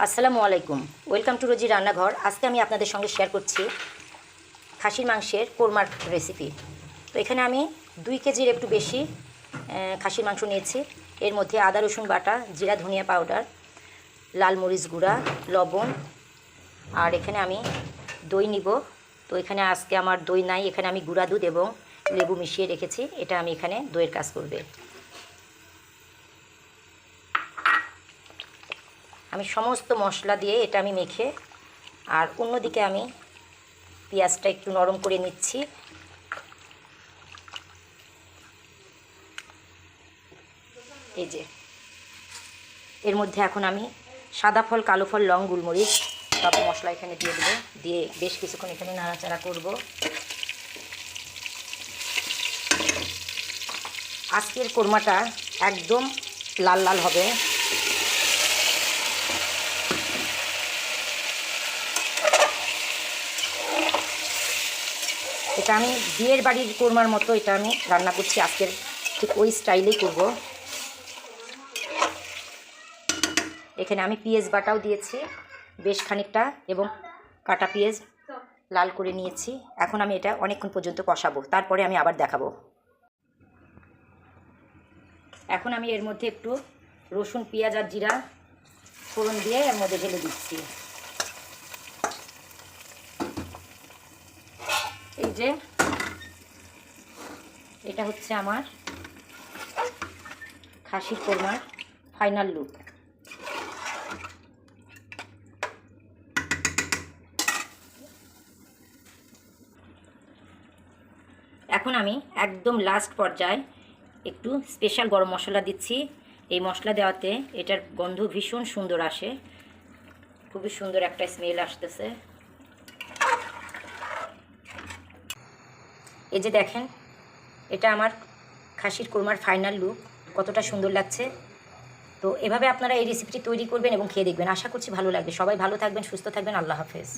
আসসালামু আলাইকুম, welcome to রোজি রান্নাঘর। আজকে আমি আপনাদের সঙ্গে শেয়ার করছি খাসির মাংসের কোরমার রেসিপি। তো এখানে আমি 2 কেজির একটু বেশি খাসির মাংস নিয়েছি। এর মধ্যে আদা রসুন বাটা, জিরা ধনিয়া পাউডার, লাল মরিচ গুঁড়া, লবণ, আর এখানে আমি দই নিব। তো এখানে আজকে আমার দই নাই, এখানে আমি গুঁড়া দুধ এবং লেবু মিশিয়ে রেখেছি। এটা আমি এখানে দইয়ের কাজ করবে। আমি সমস্ত মশলা দিয়ে এটা আমি মেখে, আর অন্যদিকে আমি পেঁয়াজটা একটু নরম করে নিচ্ছি। এই যে এর মধ্যে এখন আমি সাদা ফল, কালো ফল, লং, গোলমরিচ সব মশলা এখানে দিয়ে দেবো। দিয়ে বেশ কিছুক্ষণ এখানে নাড়াচাড়া করব। আজকের কোরমাটা একদম লাল লাল হবে। এটা আমি বিয়ের বাড়ির কোরমার মতো এটা আমি রান্না করছি, আজকের ঠিক ওই স্টাইলেই করব। এখানে আমি পেঁয়াজ বাটাও দিয়েছি বেশ খানিকটা, এবং কাটা পেঁয়াজ লাল করে নিয়েছি। এখন আমি এটা অনেকক্ষণ পর্যন্ত কষাবো, তারপরে আমি আবার দেখাবো। এখন আমি এর মধ্যে একটু রসুন, পেঁয়াজ আর জিরা ফোড়ন দিয়ে এর মধ্যে ঢেলে দিচ্ছি। এই যে এটা হচ্ছে আমার খাসির কোরমার ফাইনাল লুক। এখন আমি একদম লাস্ট পর্যায়ে একটু স্পেশাল গরম মশলা দিচ্ছি। এই মশলা দেওয়াতে এটার গন্ধ ভীষণ সুন্দর আসে, খুবই সুন্দর একটা স্মেল আসতেছে। এই যে দেখেন, এটা আমার খাসির কোরমার ফাইনাল লুক, কতটা সুন্দর লাগছে। তো এভাবে আপনারা এই রেসিপিটি তৈরি করবেন এবং খেয়ে দেখবেন। আশা করছি ভালো লাগবে। সবাই ভালো থাকবেন, সুস্থ থাকবেন। আল্লাহ হাফেজ।